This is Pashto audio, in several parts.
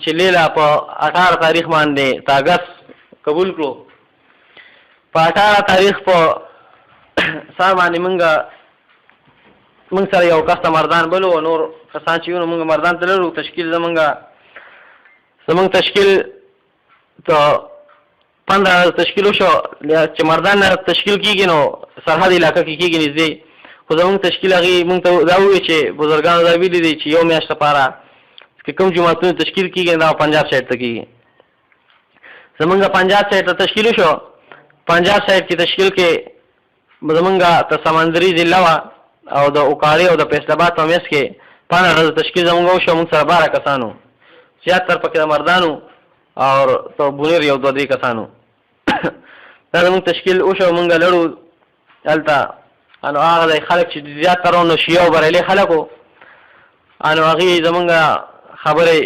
چې لیلا په 18 تاریخ باندې تاګس قبول کړو. په 18 تاریخ په سار باندې موږ سره یو کس مردان بلو او نور کسان چې یو موږ مردان ته لرو. تشکیل زمونږ تشکیل ته 15 تشکیل وشو چې مردان نه تشکیل کیږي نو سرحد علاقه کې کیږي نږدې. خو زمونږ تشکیل هغې موږ ته دا ووایي چې بزرګانو دا ویلي دي چې یو میاشت لپاره که کوم جوماتونه تشکیل کیږي دا پنجاب سایډ ته کیږي. زمونږ پنجاب سایډ ته تشکیل وشو. پنجاب سایډ کې تشکیل کې زمونږ ته سمندري ضلع وه او د اوکاړې او د فیصل آباد په منځ کې 15 تشکیل زمونږ وشو. موږ سره 12 کسانو، زیاتره پکې د مردانو او تو بونیر یو 2-3 کسانو. دا زمونږ تشکیل وشو. موږ لړو هلته انو هغه خلک چې زیاتره نو شیعه او بریلي خلک وو انو هغې زمونږ خبرې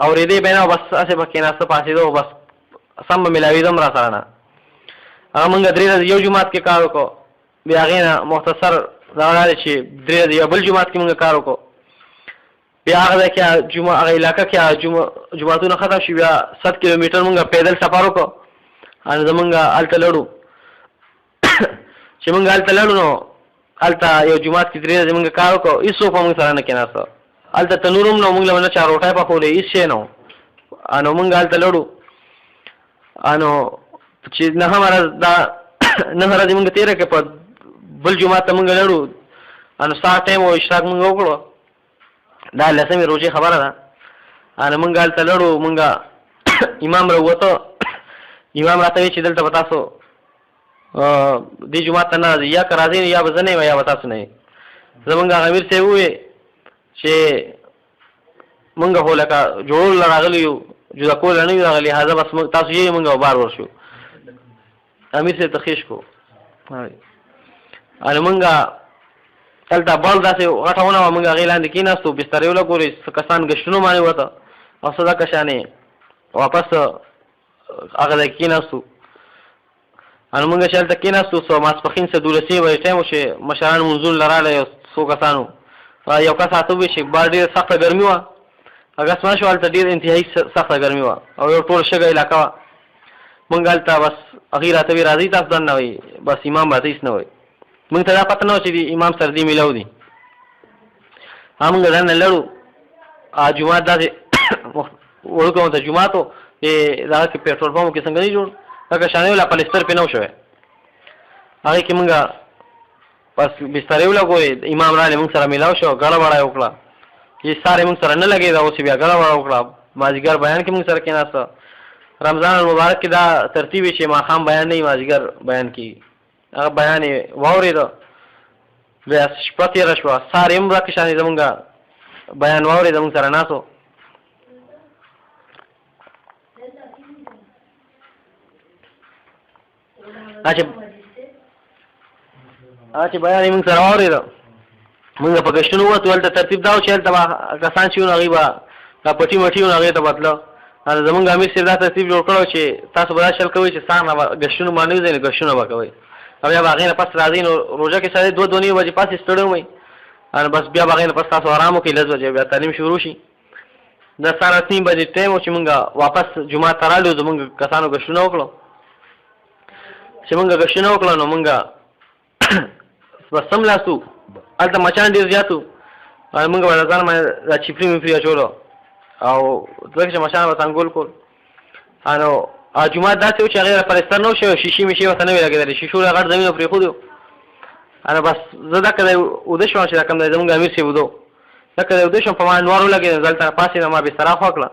اورېدې به نه، بس هسې به کېناسته پاڅېدو بس سم به میلاوېدم را سره نه. هغه موږ 3 ورځې یو جومات کې کار وکړو. بیا هغې نه مختصر دغه دا دی چې 3 ورځې یو بل جومات کې موږ کار وکړو. بیا هغه ځای کې هغه علاقه کې جوماتونه ختم شي. بیا 7 کیلومیټر موږ پیدل سفر وکړو. ان زمونږ هلته لړو چې موږ هلته لړو نو هلته یو جومات کې 3 ورځې موږ کار وکړو. هېڅوک به موږ سره نه کېناسته. هلته تنور هم نه موږ له نه چا روټۍ پخولی هېڅ شی نه و. نو موږ هلته لړو. نو چې 9 ورځې موږ تېره کړې په بل جومات ته موږ لړو. نو سهار ټایم او اشراق موږ وکړو. دا 10مې روژې خبره ده. نو موږ هلته لړو. موږ امام راووته. امام راته وایي چې دلته به تاسو دې جومات ته نه راځئ، یا که راځئ یا به زه نه یم یا به تاسو نه یې. زمونږ هغه امیر صاحب وویل چې موږ خو لکه جوړولو له راغلي یو، جدا کولو نه یو راغلي، لهذا بس تاسو یې موږ به بار ورشو. امیر صاحب ته خېش کړو. نو موږ هلته بل داسې غټه ونه وه. موږ هغې لاندې کېناستو، بسترې ولګولې، څه کسان ګشتونو باندې وته او څه دغه شانې واپس هغه ځای کې کېناستو. نو موږ چې هلته کېناستو څه ماسپښین څه 12 بجې ټایم و چې مشران منځونه له راغله یو څو کسانو. یو کس راته وویل چې بار ډېره سخته ګرمي وه. اګسمان شو هلته ډېر انتهایي سخته ګرمي وه او یو ټول شګه علاقه وه. موږ هلته بس هغې راته وایي راځئ تاسو دننه وایي بس امام راته هېڅ نه وایي. موږ ته دا پته نه وه چې د امام سره دې میلاو دي. موږ دننه لړو. جومات داسې وړوکی ورته جومات و. دغه کې پېټرول پمپ کې څنګه نه جوړ لکه شانې ولا پلستر پرې نه و شوی. هغې کې موږ بس بسترې ولګولې. امام راغلی موږ سره میلاو شو. ګړه وړه یې وکړه. چې سار یې موږ سره نه لګېده. اوس بیا ګړه وړه وکړه. مازدیګر بیان کې موږ سره کېناسته. رمضان المبارک کې دا ترتیب چې ماښام بیان نه وي، مازدیګر بیان کېږي. هغه بیان یې واورېده. بیا شپه تېره شوه. سار یې هم دغه شانې زمونږ بیان واورېده. موږ سره ناست و. چې بیان یې موږ سره واورېده. موږ په ګشتونو ووتو. هلته ترتیب دا و چې هلته به کسان چې وو نو هغوی به دا پټي مټي وو نو هغې ته به تله. زمونږ امیر صاحب دا ترتیب جوړ کړی چې تاسو به دا چل کوئ چې سهار نه به ګشتونو باندې وځئ نو ګشتونه به کوئ او بیا به هغې نه پس راځئ. نو روژه کې سړی 2-2:30 بجې پاسې ستړی ومئ. بس بیا به هغې نه پس تاسو ارام وکړئ. 10 بجې بیا تعلیم شروع شي. د سهار 3 بجې ټایم و چې موږ واپس جومات ته رالو. زمونږ کسانو ګشتونه وکړو. چې موږ ګشتونه وکړو نو موږ بس سملاستو. هلته مچان ډېر زیات وو. موږ به له ځان باندې دا چپري مپري اچولو او ځکه چې مچان به څنګول کول. نو جومات داسې و چې هغې له پلستر نه و شوی، شیشې میشې ورته نه وې لګېدلې. شیشو له غټ زمین و پرېښودی و. بس زه دکه ځای اوده شوم چې دا کوم ځای زمونږ امیر صاحب اوده و. دکه ځای اوده شوم. په ما انوار ولګېدم. زه هلته پاسېدم. ما بستره خوا کړه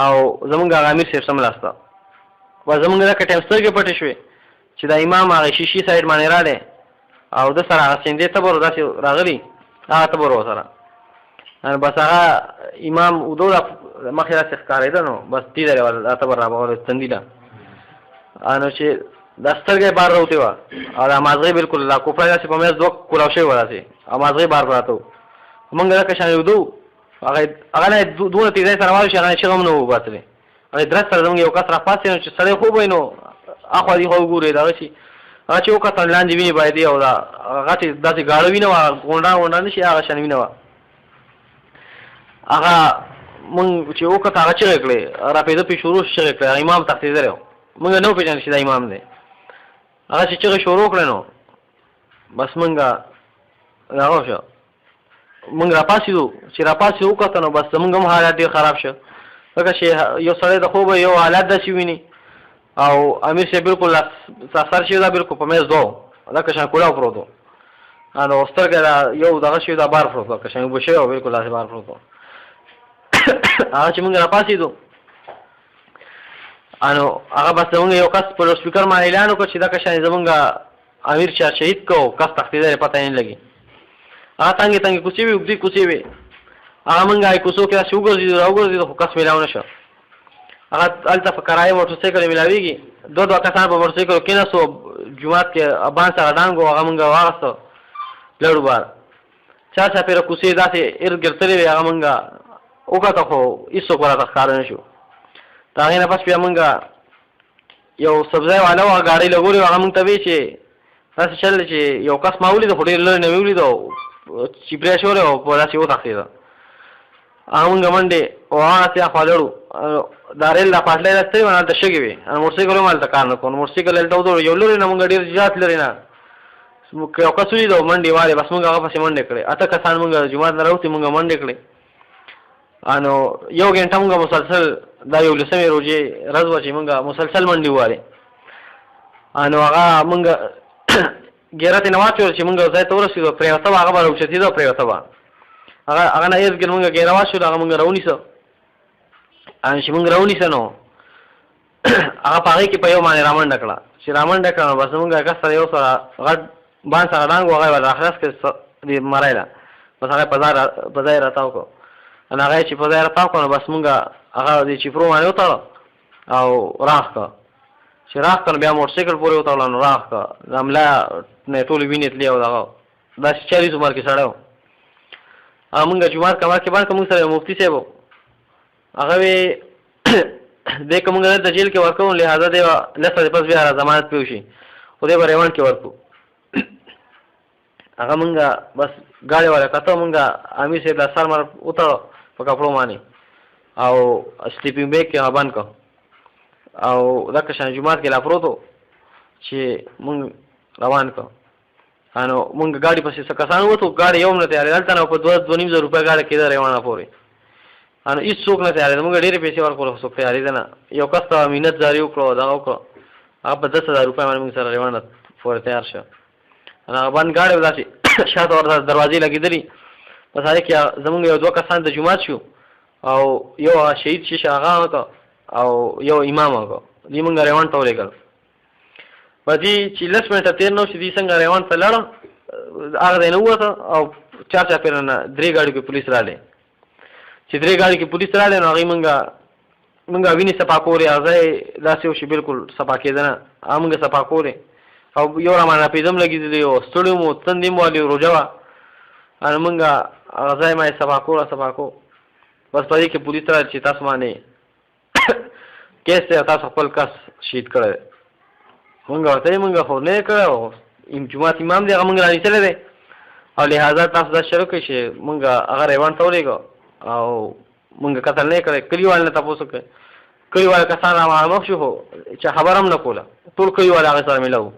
او زمونږ هغه امیر صاحب سملاسته. بس زمونږ دکه ټایم سترګې پټې شوې چې دا امام هغې شیشې سایډ باندې راغلی او ده سره هغه سیندې تبر داسې راغلي. هغه تبر و سره. بس هغه امام اوده دا مخې داسې ښکارېده. نو بس تیزه یې دا تبر را بغلی تندي له. نو چې دا سترګه یې بار راوتې وه او دا مازغې بلکل دا کوپړی داسې په منځ 2 کولاو شوې وه داسې او مازغې بار پراته وو. موږ دکه شانې اوده وو. هغه نه یې دونه تیزۍ سره واړو چې هغه نه چغه هم نه وباسلې. هغې درز سره زموږ یو کس را پاڅېد نو چې سړی خوب وی نو اخوا دېخوا وګورې دغه شي. هغه چې وکتل لاندې وینې بایدې او دا غټې داسې گاړه وینه وه. غونډان نه شي هغه شان وینه وه. هغه مونږ چې وکړه هغه چغې کړې راپېده پې شروع چغې کړې امام تښتېدلی و مونږ نه وپېژندل چې دا امام دی هغه چې چغې شروع کړې نو بس مونږ هغه شو مونږ راپاسېدو چې راپاسېدو وکته نو بس زمونږ هم حالات ډېر خراب شو ځکه چې یو سړی د خوبه یو حالات داسې ویني او امیر صاحب بالکل سر شوی دا بالکل په میز دو لکه شان کولاو پروت و نو سترګې یو دغه شوی دا بار پروت و لکه شان اوبه شوی و بالکل داسې بار پروت و هغه چې مونږ راپاسېدو نو هغه بس زمونږ یو کس په لوډسپیکر باندې اعلان وکړ چې دغه شان زمونږ امیر چا شهید کړو کس تښتېدلی پته یې نه لګي هغه تنګې تنګې کوڅې وې اوږدې کوڅې وې هغه مونږ هغې کوڅو کې داسې وګرځېدو راوګرځېدو خو کس میلاو نه شو هغه هلته په کرایه موټرسایکل میلاوېږي دوه کسان په موټرسایکل کېناستو جومات کې بان سره ډانګ و هغه مونږ واخېسته لړو بار چار چاپېره کوڅې داسې ارد ګرد تللې وې هغه مونږ وکته خو هېڅوک به راته ښکاره نه شو د هغې نه پس بیا مونږ یو سبزی والا و هغه ګاډۍ لګولې وه هغه مونږ ته ویې چې داسې چل دی چې یو کس ما ولیدو خو ډېر لرې نه مې ولیدو چې پرې شولی و په داسې وتښتېده هغه مونږ منډې او هغسې اخوا لړو دا ریل دا پاټلی داسې تللې وه هلته شګې وې موټرسایکل هم هلته کار نه کوو موټرسایکل هلته ودرېدو یو لرې نه مونږ ډېر زیات لرې نه یو کس ولیدو منډې والې بس مونږ هغه پسې منډې کړې اته کسان مونږ جومات نه راوتې مونږ منډې کړې نو یو ګنټه مونږ مسلسل دا 11مې روژې ورځ وه چې مونږ مسلسل منډې ووالې نو هغه مونږ ګیره ترې نه واچوله چې مونږ ځای ته ورسېدو پرېوته به هغه به راوچتېده پرېوته به هغه نه ارد ګرد مونږ ګیره واچوله هغه مونږ راونیسه چې مونږ راونیسه نو هغه په هغې کې په یو باندې رامنډه کړه چې رامنډه کړه نو بس مونږ کس سره یو سره غټ بان سره ډانګ و هغه یې راخلاص کړې دې مرۍ له بس هغه په ځای راتاو کړو نو هغه یې چې په ځای راتاو کړو نو بس مونږ هغه دې چپرو باندې وتړه او راغ کړه چې راغ کړه بیا موټرسایکل پورې وتړله نو راغ کړه د ملا نه ټولې وینې تلې او دغه داسې 40 عمر کې سړی و هغه مونږ جومات کمر کې بند کړه مونږ سره یو مفتي صاحب و هغه وی دی که مونږ دلته جیل کې ورکوو لهذا دی به لس ورځې پس بیا را ضمانت پې وشي خو دی به ریمانډ کې ورکړو هغه مونږ بس ګاډۍ والا کته مونږ امیر صاحب دا سر مر وتړو په کپړو باندې او سلیپینګ بیګ کې هغه بند کړو او دغه شان جومات کې لا پروت و چې مونږ روان کړو نو مونږ ګاډي پسې څه کسان ووتو ګاډۍ یو هم نه تیارېده هلته نه په 2-2.5 روپۍ ګاډۍ کېده ریوانه پورې نو هېڅ څوک نه تیارېده مونږ ډېرې پیسې ورکړو خو څوک تیارېده نه یو کس ته منت جاري وکړو دغه وکړو هغه په 10,000 روپۍ باندې مونږ سره ریوانه پورې تیار شو هغه بند ګاډۍ به داسې شاته ورته دروازې لګېدلي بس هغې کې زمونږ یو 2 کسان د جومات شو او یو شهید شیشه هغه وکړه او یو امام وکړو دوی مونږ ریوانډ ته ولېږل په دې چې 10 منټه تېر نه وشي دوی څنګه ریوانډ ته لاړه هغه ځای نه ووته او چار چاپېره نه 3 ګاډیو کې پولیس راغلی چې 3 ګاډیو کې پولیس راغلی نو هغوی مونږ وینې صفا کولې هغه ځای داسې وشي بالکل صفا کېده نه هغه مونږ صفا کولې او یو را باندې پیزم لګېدلی و ستړي مو تندې مو والي روژه وه نو مونږ هغه ځای ما یې صفا کو بس په دې کې پولیس راغلل چې تاسو باندې کیس دی تاسو خپل کس شهید کړی دی مونږ ورته یې مونږ خو نه یې کړی او جومات امام دی هغه مونږ رانیسلی دی او لهذا تاسو دا شروع کړئ چې مونږ هغه ریوانډ ته ولېږو او مونږ قتل نه یې کړی کلیوال نه تپوس وکړئ کلیوال کسان را مخ شو خو چا خبره هم نه کوله ټول کلیوال هغې سره میله وو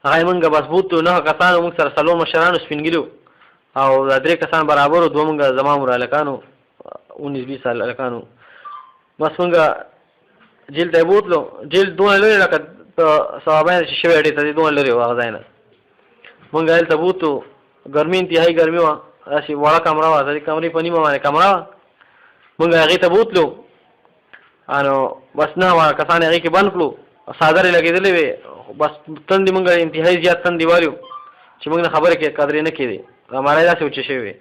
هغه یې مونږ بس بوت 9 کسان مونږ سره 4 مشرانو سپین ږیري او دا 3 کسان برابر و 2 مونږ زما عمر هلکانو 19-20 سال هلکانو بس مونږ جیل ته یې بوتلو جیل دونه لرې لکه صوابیان چې شوی اډې ته دي دونه لرې و هغه ځای نه مونږ هلته بوتو ګرمي انتهایي ګرمي وه داسې وړه کمره وه د دې کمرې په نیمه باندې کمره وه مونږ هغې ته بوتلو نو بس 9 کسان هغې کې بند کړو څادرې لګېدلې وې بس تندې مونږ انتهایي زیات تندې والو چې مونږ نه خبرې قدرې نه کېدې هماری داسې وچې شوې وې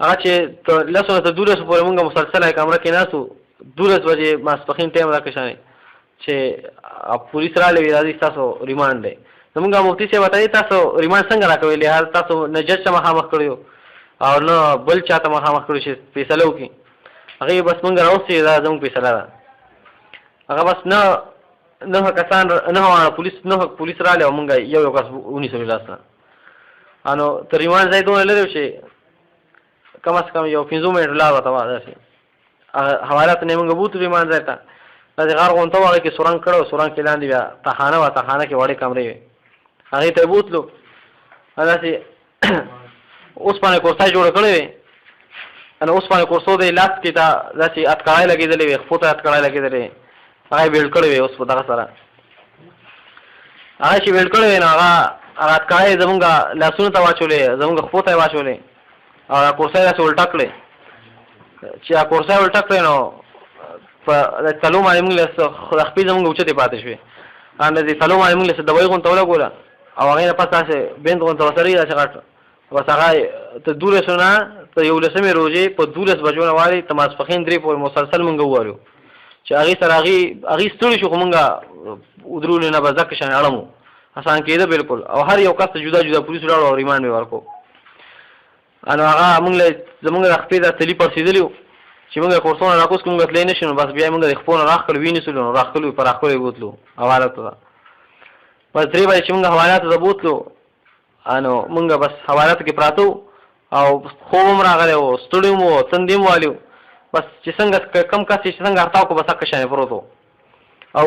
هغه چې 10 نه تر 12 پورې مونږ مسلسل کمره کې ناستو 12 بجې ماسپښین ټایم راکړې شانې چې پولیس راغلی وي راځي ستاسو ریمانډ دی زمونږ مفتي صاحب ورته وایي تاسو ریمانډ څنګه راکوئ لهذا تاسو نه جج ته مخامخ کړی او نه بل چا ته مخامخ کړی چې فیصله وکړي هغې بس مونږ راوستې دا زموږ فیصله ده هغه بس نه کسان پولیس راغلی او مونږ یو کس ونیسلو لاس نه نو تر ریمانډ ځای دونه لرې و چې کم از کم یو 15 منټ لار وته داسې حوالات نه موږ بوتو ریمان ځای ته داسې غار غونته وه هغې کې سورنګ کړی سورنګ کې لاندې بیا تخانه وه تخانه کې وړې کمرې وې هغې ته یې بوتلو داسې اوسپنې کورسۍ جوړه کړې وې اوسپنې کورسو د لاس کې ته داسې اتکړی لګېدلې وې خپو ته اتکړی لګېدلې وې هغه یې بیلډ کړی وې اوس په دغه سره هغه چې بیلډ کړی وې نو هغه اتکړی یې زمونږ لاسونو ته واچولې زمونږ خپو ته یې واچولې او هغه کورسۍ داسې الټه کړې چې هغه کورسۍ الټه کړې نو په تلو باندې موږ له خپې زمونږ اوچتې پاتې شوې داسې تلو باندې موږ له دوایي غونته ولګوله او هغې نه پس داسې بند غونته ورسره یي داسې غټ بس هغه ته 12 نه ته 11 روژې په 12 بجو نه والې ته ماسپښین 3 پورې مسلسل موږ ووالو چې هغې سره هغې ستړي شو خو موږ ودرولو نه به ځکه شان اړم وو اسان کېده بالکل او هر یو کس ته جدا جدا پولیسو لاړو او ریمانډ مې ورکړو نو هغه موږ له زموږ د خپې دا تلي پړسېدلي وو چې موږ کورسونه راکوس کړو موږ تللی نه شو نو بس بیا یې موږ د خپو نه راښکلو وینیسلو نو راښکلو په راښکلو یې بوتلو حوالاتو ته بس 3 بجې چې موږ حوالاتو ته بوتلو نو موږ بس حوالاتو کې پراته وو او خوب هم راغلی وو ستړي هم وو تندې هم والي وو بس چې څنګه کم کس چې څنګه هرتاو کړو بس هکه شانې پروت وو او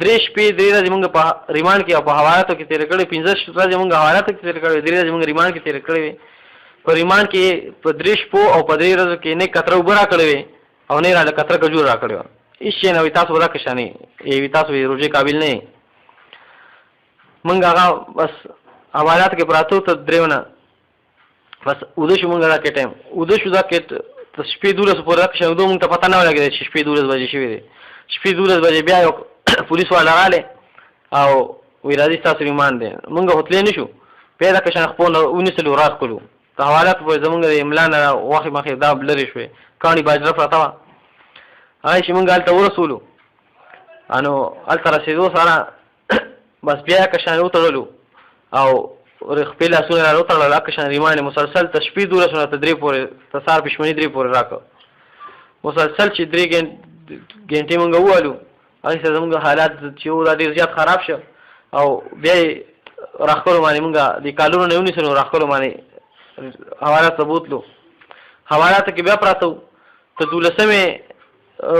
3 شپې 3 ورځې موږ په ریمانډ کې او په حوالاتو کې تېرې کړې 15 ورځې موږ حوالاتو کې تېرې کړې 3 ورځې موږ ریمانډ کې تېرې کړې وې په ریمانډ کې په 3 شپو او په 3 ورځو کې نه کتره اوبه راکړې وې او نه یې راله کتره کجور راکړې وه هېڅ شی نه وي تاسو به دکه شانې وي تاسو روژې قابل نه یې موږ هغه بس حوالاتو کې پراته وو تر 3 نه بس اوده شو موږ دا کې ټایم اوده شو دا کې شپې 12 پورې دکه شان اوده موږ ته پته نه ولګېده چې شپې 12 بجې شوې دي شپې 12 بجې بیا یو پولیس والا راغلی او وایي راځئ ستاسو ریمانډ دی موږ خو تللی نه شو بیا دکه شان خپل ونیسلو راښکلو د حوالاتو پورې زموږ د املا نه واخې مخې دا لرې شوې کاڼي باجره پرته وه هغه چې موږ هلته ورسولو نو هلته رسېدو سره بس بیا که شان وتړلو او خپې لاسونه را وتړل هکه شان ریمانډ مسلسل ته شپې 12 نه ته 3 پورې ته سهار پښمني 3 پورې راکړه مسلسل چې 3 ګنټې موږ ووالو هغې سره زموږ حالات چې و دا ډېر زیات خراب شه او بیا یې راښکلو باندې موږ د کالونو نه یې ونیسلو راښکلو باندې حوالات ته بوتلو حوالاتو کې بیا پراته وو ته 12مې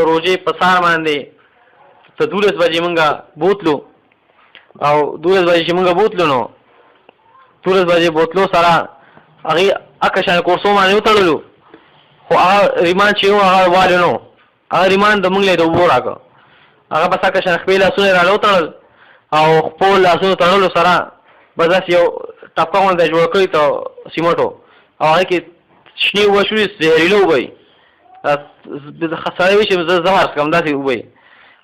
روژې په سهار باندې ته 12 بجې موږ بوتلو او 12 بجې چې موږ بوتلو نو 12 بجې بوتلو سره هغې هکه شان کورسو باندې وتړلو خو هغه ریمانډ چې و هغه والو نو هغه ریمانډ د موږ له د اوبو راکړه هغه بس هکه شان خپې لاسونه یې راله وتړل او خپل لاسونو تړلو سره بس داسې یو ټپکه غونډه جوړه کړې ته سیمټو او هغې کې شنې اوبه شوې زهریله اوبه وي سړی وایي چې زه زهر څښم داسې اوبه وي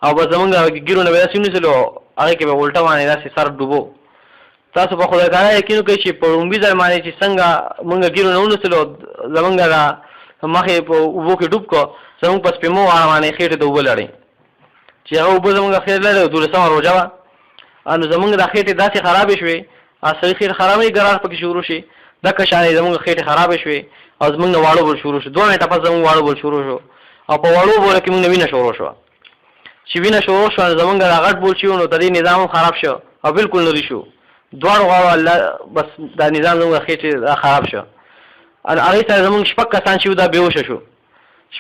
او بس زمونږ ګیرو نه به داسې ونیسلو هغې کې به الټه باندې داسې سر ډوبو تاسو په خدای تعالی یقین وکړئ چې په لومړي ځل باندې چې څنګه مونږ ګیرو نه ونیسلو زمونږ دا مخې په اوبو کې ډوب کړو زمونږ په سپېمو واړه باندې خېټې ته اوبه لړې چې هغه اوبه زمونږ خېټې لړې 12مه روژه وه نو زمونږ دا خېټې داسې خرابې شوې سړي خېټې خرابې ګراج پکې شروع شي دکه شانې زمونږ خېټې خرابې شوې او زمونږ نه واړه بول شروع شو 2 منټه پس زمونږ واړه بول شروع شو او په واړو بوله کې مونږ نه وینه شروع شوه چې وینه شروع شوه نو زمونږ دا غټ بول چې و نو د دې نظام هم خراب شو او بالکل نري شو دواړو غواړو الله بس دا نظام زمونږ خېټې خراب شو هغې سره زمونږ 6 کسان چې و دا بېهوشه شو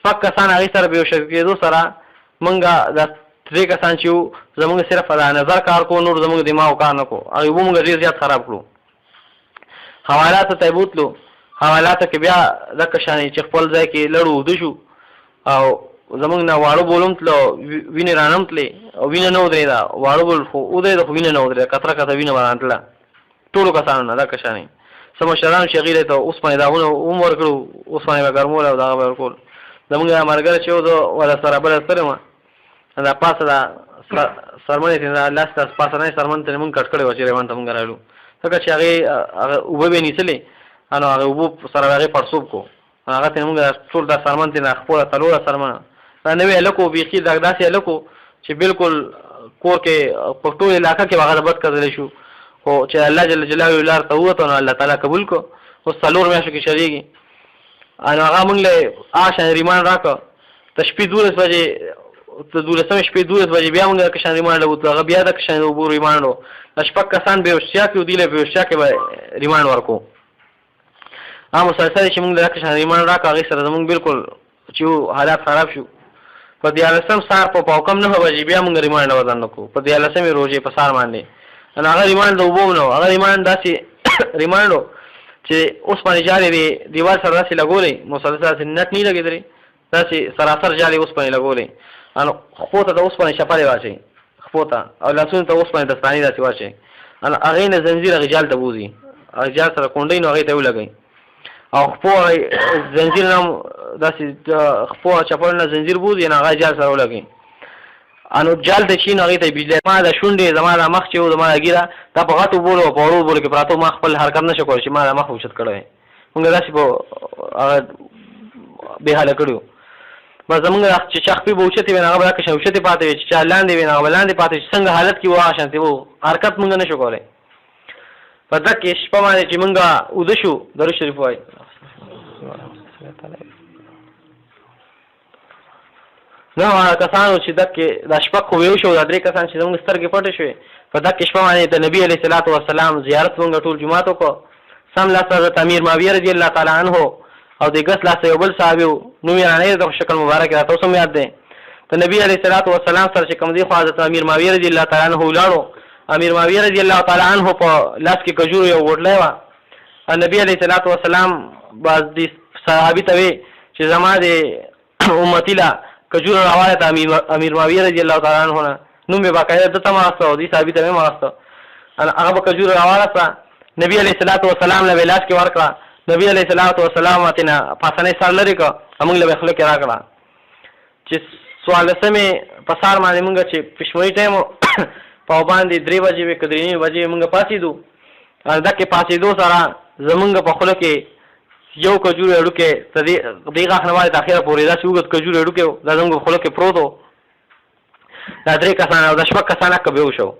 6 کسان هغې سره بېهوشه کېدو سره مونږ دا 3 کسان چې و زمونږ صرف دا نظر کار کو نور زمونږ دماغ کار نه کو هغې اوبه مونږ ډېر زیات خراب کړو حوالاتو ته یې بوتلو حوالاتو کې بیا دکه شانې چې خپل ځای کې لړو اوده شو او زمونږ نه واړه بول هم تلو وینې رانه هم تلې او وینه نه ودرېده واړه بول خو ودرېده خو وینه نه ودرېده کتره کتره وینه به رانتله ټولو کسانو نه دکه شانې څه مشرانو چې هغې ته اوسپنې داغونه هم ورکړو اوسپنې به ګرمول او دغه به ورکول زمونږ دا ملګری چې و زه ورله سره بله ستړی وم دا پاسه دا سرمن یې لاس ته پاسه نه سرمن ته مونږ کټ کړی وه چې ریوان ته مونږ رالو ځکه چې هغې اوبه به یې نیسلې نو هغې اوبو سره هغې پړسوب کړو هغه ته مونږ ټول دا سرمن ته نه خپله څلوره سرمنه دا نوی هلک و بیخي داسې هلک و چې بالکل کور کې په ټول علاقه کې به هغه د بد کړلی شو خو چې الله جل جلاله لار ته ووته نو الله تعالی قبول کړو اوس 4 میاشتو کې شریږي نو هغه مونږ له هغه شان ریمانډ راکړه ته شپې 12 بجې ته 12مې شپې 12 بجې بیا مونږ دکه شان ریمانډ ووتلو هغه بیا دکه شان اوبو ریمانډ و 6 کسان بېهوشتیا کې و دوی له بېهوشتیا کې به ریمانډ ورکړو مسلسل چې موږ د کشان ریمانډ راکړ هغې سره زموږ بالکل چې حالات خراب شو. په 14 سهار په پاوکم 9 بجې بیا موږ ریمانډ وزن وکړو په 14 روژې په سهار باندې. نو هغه ریمانډ د اوبو نه و، هغه ریمانډ داسې ریمانډ و چې اوس باندې جالې د دیوال سره داسې لګولې مسلسل داسې نټ نه لګېدلې، داسې سراسر جالې اوس باندې لګولې. نو خپو ته د اوس باندې شپلې واچوي، خپو ته او لاسونو ته اوس باندې دستانې داسې واچوي. نو هغې نه زنځیر هغې جال ته بوځي، هغې جال سره کونډۍ نو هغې ته ولګوي او خپو زنځیر نه داسې خپو چپل نه زنځیر بوځي نو هغه جال سره ولګوي. انو جال ته شي نو هغې ته بجلی ما د شونډې زما د مخ چې و زما د ګیره دا په غټو بولو او په وړو بولو کې پراته ما خپل حرکت نه شو کولی چې ما د مخ اوچت کړی وی. مونږ داسې په هغه بې حاله کړي وو. بس زمونږ چې چا خپې به اوچتې وي نو هغه به دا قشن اوچتې پاتې وي، چې چا لاندې وي نو هغه به لاندې پاتې وي، چې څنګه حالت کې وو هغه شانتې وو، حرکت مونږ نه شو کولی. په دکې شپه باندې چې مونږ اوده شو درود شریف وایي نو هغه کسانو چې دکې دا شپه خو ویو شو، دا 3 کسان چې زموږ سترګې پټې شوې په دکې شپه باندې د نبي علیه الصلاة والسلام زیارت مونږ ټول جومات وکړو. سم لاس حضرت امیر معاویه رضی الله تعالی عنه او د ګس لاس یو بل صحابي و، نوم یې رانه د شکل مبارک راته اوس هم یاد دی. د نبي علیه الصلاة والسلام سره چې کوم دی خو حضرت امیر معاویه رضی الله تعالی عنه ولاړو. امیر معاویه رضی الله تعالی عنه په لاس کې کجورو یو وټلی وه. نبي علیه الصلاة والسلام باز دې صحابي ته وی چې زما د امتي له کجور راواله ته امیر معاویه رضی الله تعالی عنه نه نوم یې باقاعده دته ما واستو او دې صحابي ته مې ما واستو. هغه به کجور راواله سه نبي علیه الصلاة والسلام له لاس کې ورکړه. نبي علیه الصلاة والسلام ورته نه پاسنۍ سر لرې کړه موږ له خوله کې راکړه. چې 14مې په سهار باندې موږ چې پشموي ټایم په باندې 3 بجې وې که 3 بجې موږ پاڅېدو. دکې پاڅېدو سره زمونږ په خوله کې یو کجور هډوکی د دې غاښ نه باندې تر اخره پورې داسې اوږد کجور هډوکی و دا زموږ په خوله کې پروت و. دا 3 کسان او دا 6 کسان هکه بېهوش وو.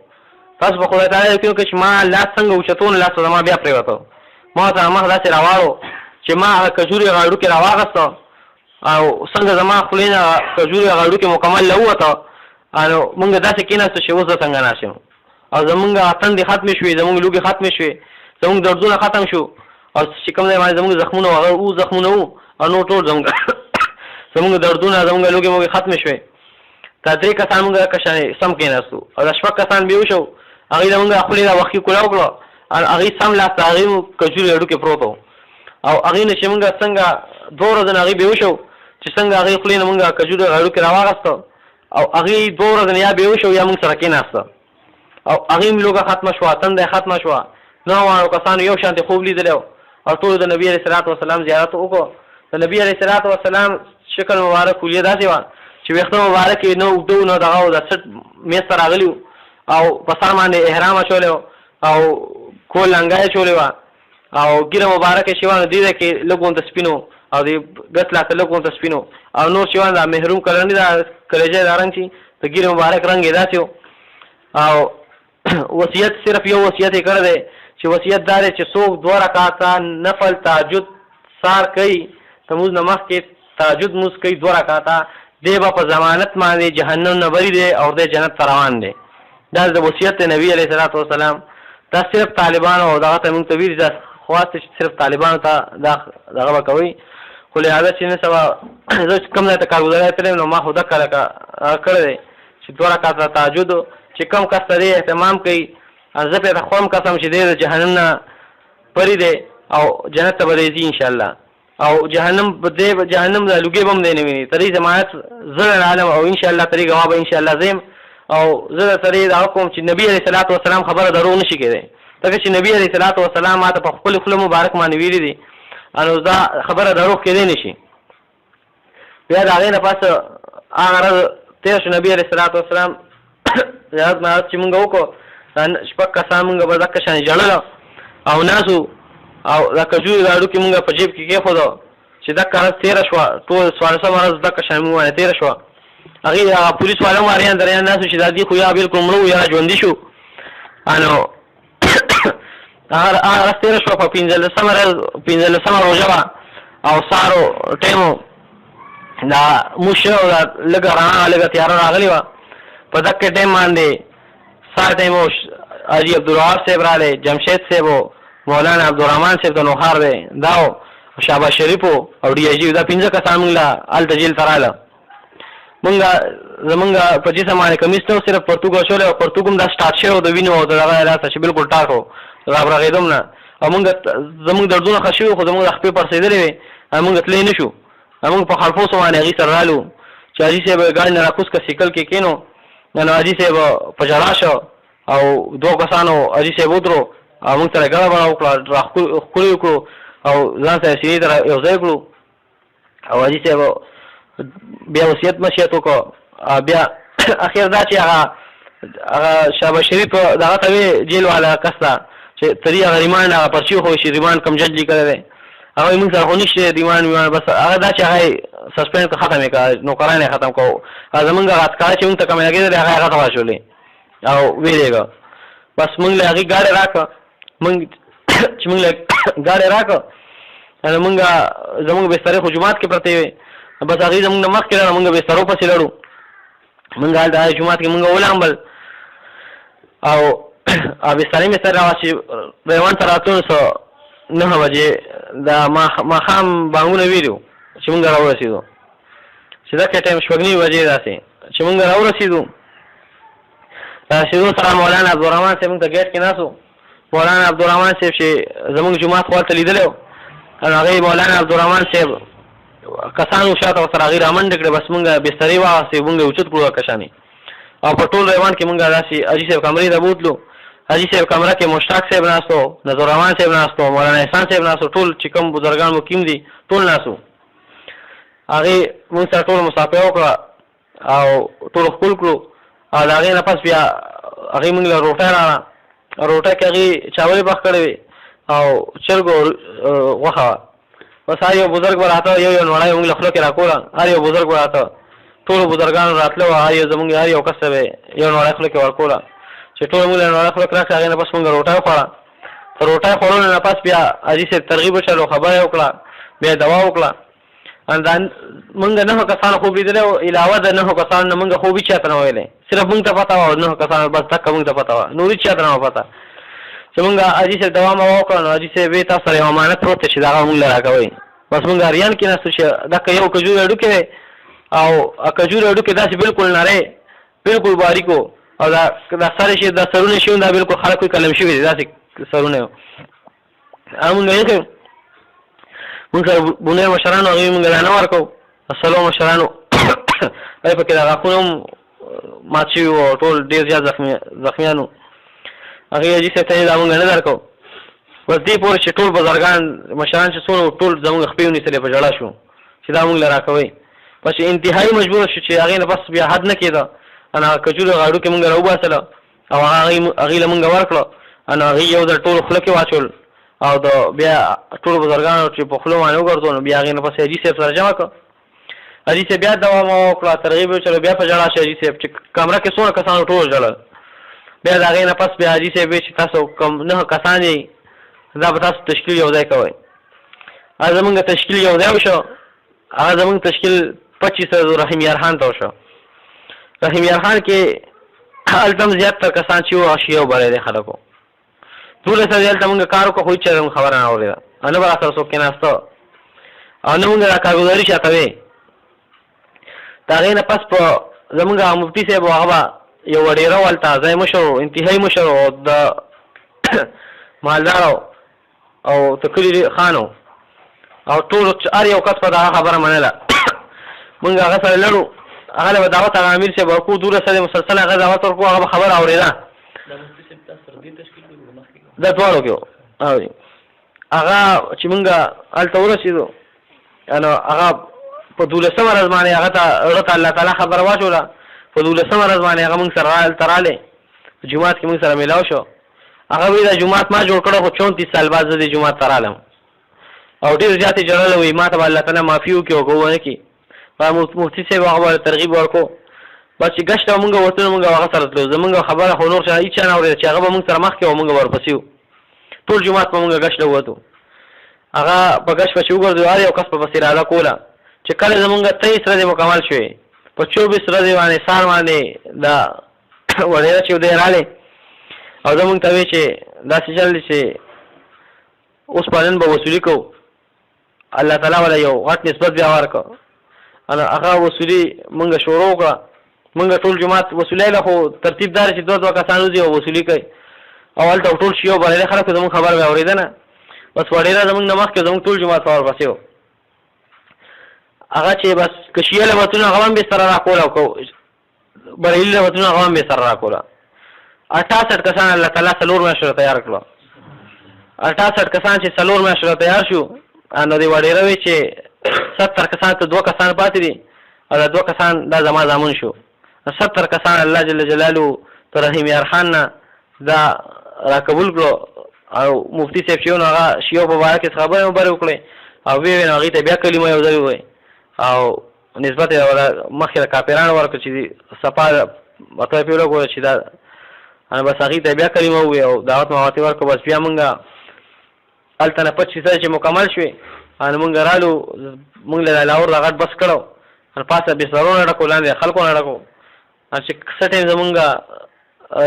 تاسو په خدای تعالی یقین وکړئ چې ما لاس څنګه اوچتو نو لاس زما بیا پرېوته، ما ورته مخ داسې راواړو چې ما هغه کجور یې هغه هډوکی راواغسته او څنګه زما خولې نه کجور یې هغه هډوکی مکمل راووته. نو مونږ داسې کېناستو چې اوس زه څنګه ناست یم او زمونږ تندې ختمې شوې، زمونږ لوږې ختمې شوې، زمونږ دردونه ختم شو او چې کوم ځای باندې زمونږ زخمونه هغه زخمونه وو او نور ټول زمونږ دردونه زمونږ لوږې موږې ختمې شوې. دا 3 کسان مونږ کشانې سم کېناستو او دا 6 کسان بېهوش وو. هغې د مونږ خولې را وښکي کولاو کړو، هغې سم لاس ته هغې مو کجورې هډوکې پروت وو او هغې نه چې مونږ څنګه 2 ورځې نه هغې بېهوش وو چې څنګه هغې خولې نه مونږ کجورې هډوکې را واغسته او هغې 2 ورځې یا بېهوش وو یا مونږ سره کېناسته او هغې م لوږه ختمه شوه، تنده یې ختمه شوه. 9 کسانو یو شانتې خوب لیدلی و او ټولو د نبي علیه الصلاة والسلام زیارت وکړو. د نبي علیه الصلاة والسلام شکل مبارک ولیه داسې وه چې ویښته مبارک یې نه اوږده و نه دغه و د څټ میز ته راغلي وو او په سر باندې احرام اچولی و او کول لنګه یې اچولې وه او ږیره مبارکه چې وه نو دې ځای کې لږ غونته سپین و او د ګس لاته لږ غونته سپین و او نور چې وه دا محروم کلرني دا کلیجه دا رنګ چې د ږیرې مبارک رنګ یې داسې و. او وصیت صرف یو وصیت یې کړی دی چې وصیت دا دی چې څوک 2 رکعاته نفل تهجد سار کوي تموز نه مخکې تهجد مونځ کوي 2 رکعاته دی به په ضمانت باندې جهنم نه بری دی او دی جنت ته روان دی. دا د وصیت نبي علیه الصلاة والسلام. دا صرف طالبانو او دغه ته مونږ ته ویلي دا خواست چې صرف طالبانو ته دغه به کوئ خو لهذا چې نه سبا زه چې کوم ځای ته کارګزارۍ تللی نو ما خو دکه لکه کړی دی چې 2 رکعاته تهجد چې کوم کس ته دی اهتمام کوي زه پرې ته خوم قسم چې دی د جهنم نه پرې دی او جنت ته به دی ځي انشاءالله او جهنم د لوګې به هم دی نه ویني. ترې ضمانت زه عالم او انشاءالله ترې ګواه به انشاءالله زه یم او زه ترې دغه کوم چې نبي علیه الصلاة والسلام خبره دروغ نشي کېدی ځکه چې نبي علیه الصلاة والسلام ما ته په خپلې خوله مبارک باندې ویلي دي نو دا خبره دروغ کېدی نشي. بیا د هغې نه پس هغه ورځ تېر شو نبي علیه الصلاة والسلام زیارت مهارت چې مونږ وکړو 6 کسان مونږ به دکه شانې ژړله او ناسو او دا کجورې د هډوکې مونږ په جیب کې کېښودو چې دکه ورځ تېره شوه ټول 14مه ورځ دکه شانې مونږ باندې تېره شوه. هغې هغه پولیس والا هم اریان دریان ناست چې دا دې خو یا بلکل مړه و یا ژوندي شو. نو هغه ورځ تېره شوه په 15مه روژه وه او سهارو ټایم و دا موږ شه او دا لږه رڼا لږه تیاره راغلې وه په دکې ټایم باندې سهار ټایم و حاجي عبدالوهاب صاحب راغلی، جمشید صاحب و مولانا عبدالرحمن صاحب د نوخار دی دا و شهباز شریف او ډي آی جي دا 5 کسان موږ لا هلته جیل ته راغله. زمونږ په جسم باندې کمیس ته صرف پرتوګ شولی او پرتوګ هم دا سټارټ شوی د وینو او د دغه راسه چې بالکل ټاټ و رغړېدم نه او زمونږ دردونه ښه شوي خو زمونږ د خپې پړسېدلې وې موږ تللی نه شو. موږ په خړپوسو باندې هغې سره رالو چې حاجي صاحب ګاډي نه راکوز که سیکل کې کېنو نو حاجي صاحب په ژړا شو او 2 کسانو حاجي صاحب ودرو او موږ سره ګړه بړه وکړه راښکلي وکړو او ځان سره سینې ته یو ځای کړو او حاجي صاحب بیا وصیت مشیت وکړو. بیا اخر دا چې هغه شهباز شریف دغه ته وی جیل والا کس ته چې ترې هغه ریمانډ هغه پرچي خو شي ریمانډ کم جج لیکلی دی هغه موږ سره خو نشته ریمانډ بس هغه دا چې هغه سسپینډ که ختم یې کړه نوکران یې ختم کړو زمونږ هغه اتکاره چې موږ ته کمې لګېدلې هغه هغه ته واچولې او ویلېږه بس موږ له هغې ګاډۍ راکړه چې موږ له ګاډۍ راکړه زمونږ بسترې خو جومات کې پرتې وې بس هغې زمونږ نه مخکې لاړه موږ بسترو پسې لړو موږ هلته جومات کې موږ ولامبل او بسترې مې سره راوه چې ریوان ته راتلو 9 بجې د ماښام بانګونه ویلو چې موږ راورسېدو چې دا که ټایم 9 بجې داسې چې موږ راورسېدو سره مولانا عبدالرحمن صاحب موږ ته ګیټ کې ناست و. مولانا عبدالرحمن صاحب چې زموږ جومات خوا ته لیدلی و نو هغې مولانا عبدالرحمن صاحب کسانو شاته ورسره هغې رامنډې کړې بس موږ بسترې واخېستې موږ یې اوچت کړو کشانې او په ټول ریوان کې موږ داسې حاجي صاحب کمرې ته بوتلو. حاجي صاحب کمره کې مشتاق صاحب ناست و نظر رحمان صاحب ناست و مولانا احسان صاحب ناست و ټول چې کوم بزرګان مقیم دي ټول ناست و. هغې موږ سره ټول مصافحه وکړه او ټول ښکل کړو او د هغې نه پس بیا هغې موږ له روټۍ راغله روټۍ کې هغې چاولې پخ کړې وې او چرګو غوښه وه بس هر یو بزرګ به راته یو نوړی موږ له خوله کې راکوله هر یو بزرګ به راته ټولو بزرګانو راتله وه هر یو کس ته به یو نوړی خوله کې ورکوله چې ټول موږ له نوړی خوله کې راکړه هغې نه پس موږ روټۍ وخوړه. تر روټۍ خوړلو نه پس بیا حاجي صاحب ترغیب وچلو خبره یې وکړه بیا یې دوا وکړه. موږ 9 کسانو خوب لیدلی و علاوه د 9 کسانو نه موږ خوب هېچ چاته نه ویلی صرف موږ ته پته وه 9 کسانو بس ټکه موږ ته پته وه نور هېچ چاته نه وه پته چې موږ حاجي صاحب دوا موا وکړه نو حاجي صاحب ویې تاسو سره یو امانت پروت دی چې د هغه موږ له راکوئ بس موږ اریان کېناستو چې دکه یو کجور هډوکی دی او کجور هډوکی داسې بالکل نری بالکل باریک و او دا سر شي دا سرونه شي دا بالکل خلک کوئی کلم شوي دي داسې سرونه و موږ یې کړو موږ سره بونیر مشرانو هغوی موږ لا نه ورکوو اصلو مشرانو هغې پکې د غاښونه هم مات شوي وو ټول ډېر زیات زخمیان وو هغې حاجي صاحب ته یې دا موږ نه درکوو بس دې پورې چې ټول بزرګان مشران چې څونه ټول زموږ خپې ونیسلې په ژړا شو چې دا موږ له راکوئ بس انتهایي مجبوره شو چې هغې نه بس بیا حد نه کېده نو هغه کجورو غاړو کې موږ راوباسله او هغې له موږ ورکړه نو هغې یو ځل ټولو خوله کې واچول او د بیا ټولو بزرګانو چې په خولو باندې وګرځول نو بیا هغې نه پس حاجي صاحب سره جمع کړه. حاجي صاحب بیا دوا موا وکړه ترغیب یې وچلو بیا په ژړا شو حاجي صاحب چې کمره کې څومره کسانو ټول ژړل بیا د هغې نه پس بیا حاجي صاحب ویې چې تاسو کوم 9 کسان یې دا به تاسو تشکیل یو ځای کوئ. هغه زمونږ تشکیل یو ځای وشو هغه زمونږ تشکیل 25 رحیم یار خان ته وشو. رحیم یار خان کې هلته هم زیات تر کسان چې وو شیعه و بری دی خلکو 12 سره هلته مونږ کار وکړو خو هېچا زموږ خبره نه اورېده او نه به را سره څوک کېناسته او نه مونږ را کارګزاري چاته وې. د هغې نه پس په زمونږ مفتي صاحب هغه به یو وډېره و هلته ځای مشر و انتهایي مشر و د مالدار او د کلي خان او ټول هر یو کس په دغه خبره منله مونږ هغه سره لړو هغه له به دعوت هغه امیر صاحب ورکړو 12 سره مسلسل هغه دعوت ورکړو هغه به خبره اورېده دا دواړو کې و هغه چې مونږ هلته ورسېدو نو هغه په 12مه ورځ باندې هغه ته الله تعالی خبره واچوله په 12مه ورځ باندې هغه مونږ سره هلته رالی په جومات کې مونږ سره میلاو شو هغه وایي دا جومات ما جوړ کړی خو 34 سال بعد زه دې جومات ته رالم او ډېر زیات یې ژړلی وایي ما ته به الله تعالی معافي وکړي او که ونه کړي مفتي صاحب هغه به ترغیب ورکړو بس چې ګشت به مونږ ورتلو مونږ هغه سره تلو زمونږ خبره خو نور هېچ چا نه اورېده چې هغه به مونږ سره مخکې او مونږ به ورپسې وو ټول جومات به مونږ ګشت له ووتو هغه په ګشت پسې وګرځېدو هر یو کس به پسې اراده کوله چې کله زمونږ 23 ورځې مکمل شوې په 24 ورځې باندې سهار باندې دا وډېره چې دی رالی او زمونږ ته وایي چې داسې چل دی چې اوس په نن به وصولي کوو الله تعالی ولا یو غټ نسبت بیا ورکړ انا هغه وصولي مونږ شروع کړه مونږ ټول جماعت وصولي له خو ترتیب دار چې دوه کسان وځي او وصولي کوي اول ته ټول شیو باندې خلک زموږ خبر به اورېده نه بس وړېره زموږ نه مخکې زموږ ټول جماعت ور پسې و هغه چې بس کشیه له وتونه هغه هم به سره راکول او بریلي له وتونه هغه هم به سره راکول 68 کسان الله تعالی څلور میاشتې تیار کړل 68 کسان چې څلور میاشتې تیار شو نو دی وړېره وی چې 70 کسان ته دوه کسان پاتې دي او دا دوه کسان دا زما زامن شو 70 کسان الله جل جلاله ته رحیم یار خان نه دا را قبول کړو او مفتی صاحب چې هغه شیو په باره کې خبرې مبارک وکړي او وی هغې ته بیا کلمه یو ځای ووایي او نسبت یې مخکې د کاپیرانو ورکړه چې صفا ورته یې وګوره چې دا بس هغې ته بیا کلمه ووایي او دعوت مواتې ورکړو بس بیا مونږ هلته نه 25 چې مکمل شوې نو مونږ رالو مونږ له لاهور د غټ بس کړو پاسه بسترونه ډکو لاندې خلکو نه ډکو چې څه ټایم زمونږ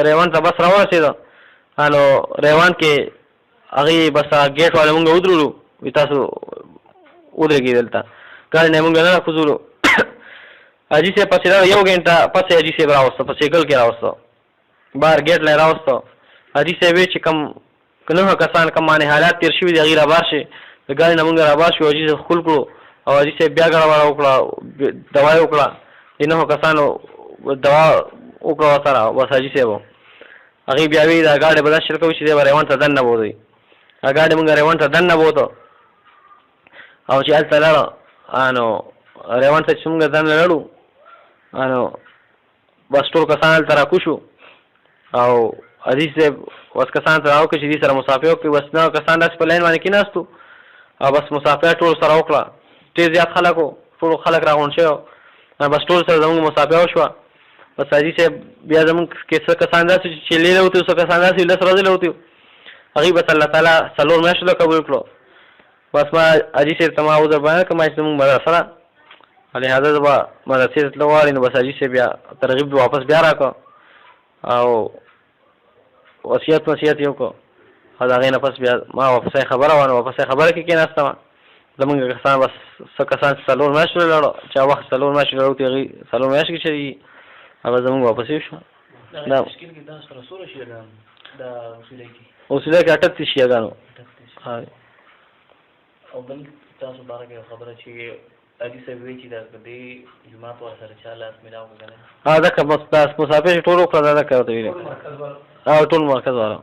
ریوان ته بس راورسېده نو ریوان کې هغې بس ګیټ والا مونږ ودرولو وي تاسو ودرېږئ دلته ګاډي نه مونږ نه راکوزولو حاجي صاحب پسې یو ګنټه پسې حاجي صاحب راوسته په سیکل کې راوسته بهر ګیټ لا راوسته حاجي صاحب وی چې کم نهه کسان کم باندې حالات تېر شوي دي هغې رابار شي د ګاډي نه مونږ رابار شو حاجي صاحب ښکل کړو او حاجي صاحب بیا ګړه وکړه دوا یې وکړه د نهو کسانو دوا وکړه ورسره بس حاجي صاحب هغې بیا وی دا ګاډی به داسې کوي چې دی به ریوان ته دننه بوځئ دا ګاډی مونږ ریوان ته دننه بوته او چې هلته لاړه نو ریوان ته چې مونږ دننه لاړو نو بس ټول کسان هلته راکوشو او حاجي صاحب بس کسان ته راوکړه چې دې سره مسافه وکړي بس نه کسان داسې په لاین باندې کېناستو او بس مسافه ټول سره وکړه ډېر زیات خلک وو ټول خلک راغونډ شوي بس ټول سره زموږ مسافه وشوه بس حاجي صاحب بیا زموږ کې څه کسان داسې چې لیله وتي څه کسان داسې 10 ورځې وتي هغې بس الله تعالی څلور میاشتو قبول کړو بس ما حاجي صاحب ته ما عذر بیان کړم چې زموږ مدرسه ده لهذا زه به مدرسې ته تلو غواړي نو بس حاجي صاحب بیا ترغیب واپس بیا راکړه او وصیت یې وکړو او د هغې نه پس بیا ما واپسۍ خبره وه نو واپسۍ خبره کې کېناستم زمونږ کسان بس څه کسان چې څلور میاشتو لاړو چا وخت څلور میاشتې لاړو تې هغې څلور میاشتې کې چې هغه زمونږ واپسې شو اوسیلی کې 38 شیعګانو او بل تاسو باره کې خبره چې حاجي صاحب وایي چې د دې جومات ورسره چا لاس میلاو وکړی دکه بس دا مسافر چې ټول وکړه دا دکه ورته ویلي ټول مرکز والا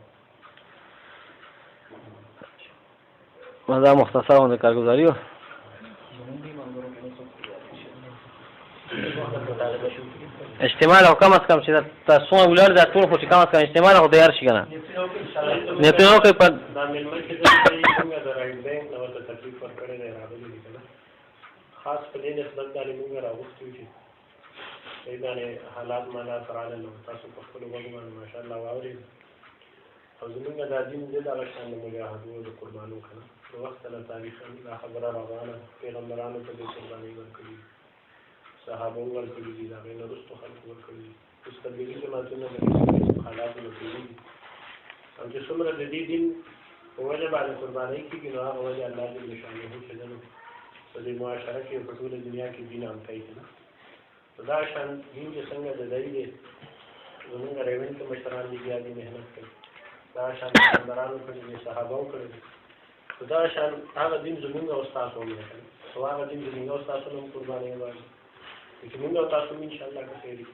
دا مختصر غونډه کارګزاري وه اجتماع او کم از کم چې تاسو ولر دا ټول خو چې کم از کم اجتماع خو تیار شي کنه نیتونه کوي په دا ململ چې څنګه د رائټ بینک نو د تکلیف ورکړی دی راغلی دی کنه خاص په دې نسبت باندې موږ راغوښتو چې دې باندې حالات مالا سره نو تاسو په خپل وګړو باندې ماشاءالله واوري او زمونږ د دین د دغه شان د مجاهدو د قربانو کنه وخت له تاریخ لا خبره راغله پیغمبرانو ته د قرباني ورکړي صحابه ورکړي دي دا غیر رسو خلق ورکړي مستقبلي جماعتونه د حالات ورکړي او چې څومره د دې دین په وجه باندې قرباني کېږي نو هغه وجه الله دې نشانه هو چې دنو په دې معاشره کې په ټول دنیا کې دین عام کوي کنه دا شان دین چې څنګه د دې زموږ ریوین کې مشران دي بیا دې مهنت کوي دا شان پیغمبرانو کړي صحابه کړي دا شان هغه دین زموږ او تاسو هم نه کوي هغه دین زموږ او تاسو هم قرباني وایي چې موږ او تاسو ان شاء الله کوي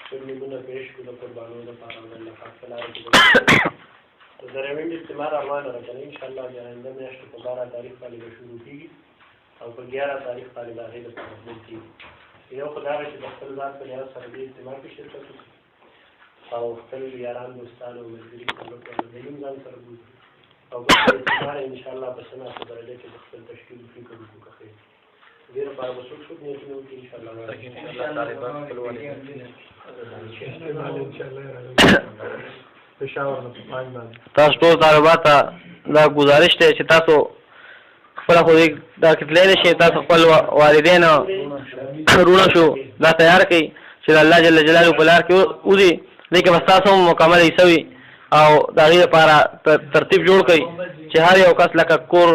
خپل نیمونه پېښ کړو د قربانو لپاره الله پاک تعالی دې د ریوین اجتماع روانه ده ان شاء الله د آینده میاشتې په 12 تاریخ باندې شروع کیږي او په 11 تاریخ باندې د هغې لپاره پیل کیږي یو خو دا چې د خپل ذات په لحاظ سره دې اجتماع کې شرکت وکړي او خپل یاران دوستان او ملګري خلک د نیم ځان سره بوځي او بل اجتماع ان شاء الله په سنا په درجه کې د خپل تشکیل فکر وکړي دې لپاره به څوک څوک نیتونه وکړي ان شاء الله طالبان خپلوان تاسو ټول طالبات دا گزارش دی چې تاسو خپل خو دا کتلې نشي تاسو خپل والدین ورونه شو دا تیار کړئ چې الله جل جلاله په لار کې وځي لیکن بس تاسو مکمل ایسوي او د هغې لپاره ترتیب جوړ کړئ چې هر یو کس لکه کور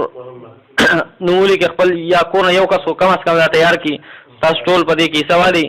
نو ولي کې خپل یا کور نه یو کس کم از کم دا تیار کی تاسو ټول په دې کې حصہ والی